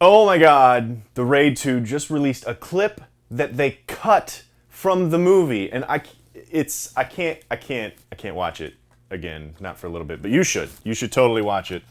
Oh my god, The Raid 2 just released a clip that they cut from the movie, and I can't watch it again, not for a little bit, but you should. You should totally watch it.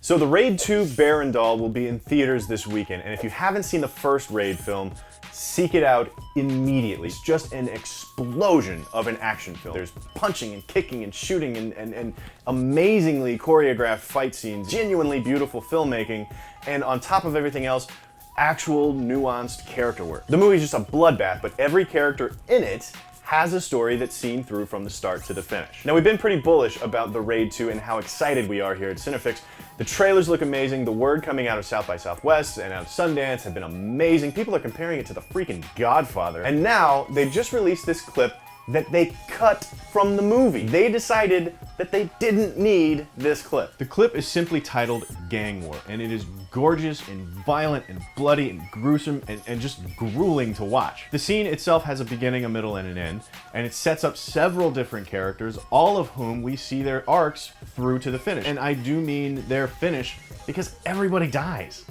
So The Raid 2 Bear and Doll will be in theaters this weekend, and if you haven't seen the first Raid film, seek it out immediately. It's just an explosion of an action film. There's punching and kicking and shooting and amazingly choreographed fight scenes, genuinely beautiful filmmaking, and on top of everything else, actual nuanced character work. The movie's just a bloodbath, but every character in it has a story that's seen through from the start to the finish. Now, we've been pretty bullish about The Raid 2 and how excited we are here at CineFix. The trailers look amazing, the word coming out of South by Southwest and out of Sundance have been amazing. People are comparing it to the freaking Godfather. And now, they've just released this clip that they cut from the movie. They decided that they didn't need this clip. The clip is simply titled Gang War, and it is gorgeous and violent and bloody and gruesome and just grueling to watch. The scene itself has a beginning, a middle, and an end, and it sets up several different characters, all of whom we see their arcs through to the finish. And I do mean their finish because everybody dies.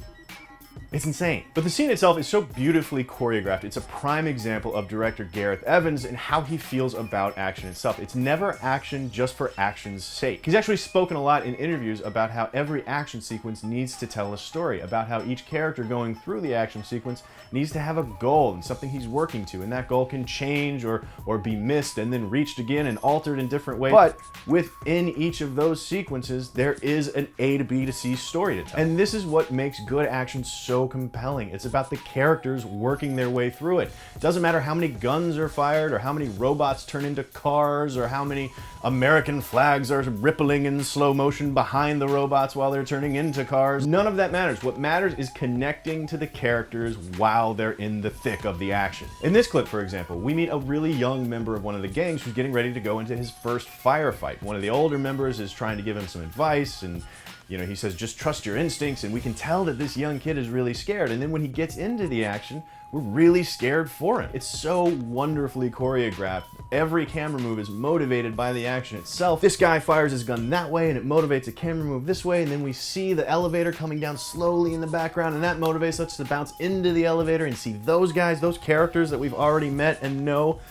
It's insane. But the scene itself is so beautifully choreographed. It's a prime example of director Gareth Evans and how he feels about action itself. It's never action just for action's sake. He's actually spoken a lot in interviews about how every action sequence needs to tell a story, about how each character going through the action sequence needs to have a goal and something he's working to, and that goal can change or be missed and then reached again and altered in different ways. But within each of those sequences, there is an A to B to C story to tell. And this is what makes good action so compelling. It's about the characters working their way through it. It doesn't matter how many guns are fired or how many robots turn into cars or how many American flags are rippling in slow motion behind the robots while they're turning into cars. None of that matters. What matters is connecting to the characters while they're in the thick of the action. In this clip, for example, we meet a really young member of one of the gangs who's getting ready to go into his first firefight. One of the older members is trying to give him some advice, and he says, just trust your instincts, and we can tell that this young kid is really scared. And then when he gets into the action, we're really scared for him. It's so wonderfully choreographed. Every camera move is motivated by the action itself. This guy fires his gun that way, and it motivates a camera move this way, and then we see the elevator coming down slowly in the background, and that motivates us to bounce into the elevator and see those guys, those characters that we've already met and know,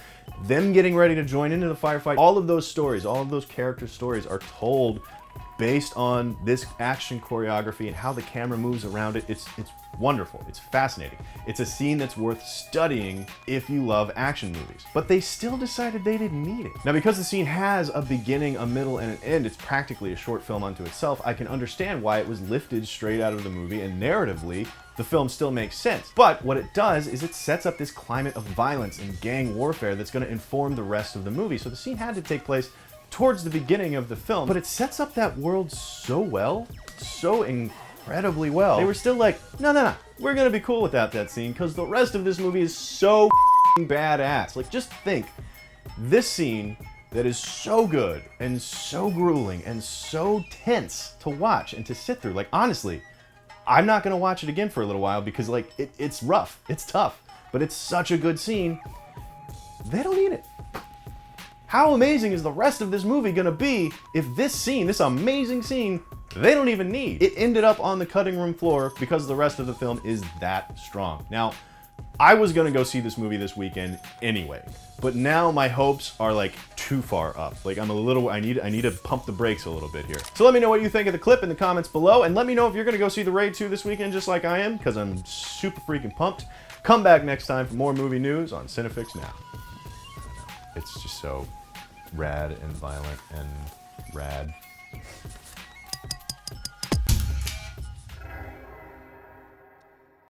them getting ready to join into the firefight. All of those stories, all of those character stories are told based on this action choreography and how the camera moves around it. It's wonderful. It's fascinating. It's a scene that's worth studying if you love action movies. But they still decided they didn't need it. Now, because the scene has a beginning, a middle, and an end, it's practically a short film unto itself. I can understand why it was lifted straight out of the movie, and narratively, the film still makes sense. But what it does is it sets up this climate of violence and gang warfare that's going to inform the rest of the movie. So the scene had to take place towards the beginning of the film, but it sets up that world so well, so incredibly well. They were still like, no, we're gonna be cool without that scene because the rest of this movie is so badass. Like, just think, this scene that is so good and so grueling and so tense to watch and to sit through. Like, honestly, I'm not gonna watch it again for a little while because, like, it's rough, it's tough, but it's such a good scene. They don't need it. How amazing is the rest of this movie gonna be if this scene, this amazing scene, they don't even need? It ended up on the cutting room floor because the rest of the film is that strong. Now, I was gonna go see this movie this weekend anyway, but now my hopes are like too far up. Like, I need to pump the brakes a little bit here. So let me know what you think of the clip in the comments below, and let me know if you're gonna go see The Raid 2 this weekend just like I am, because I'm super freaking pumped. Come back next time for more movie news on CineFix Now. It's just so rad and violent and rad.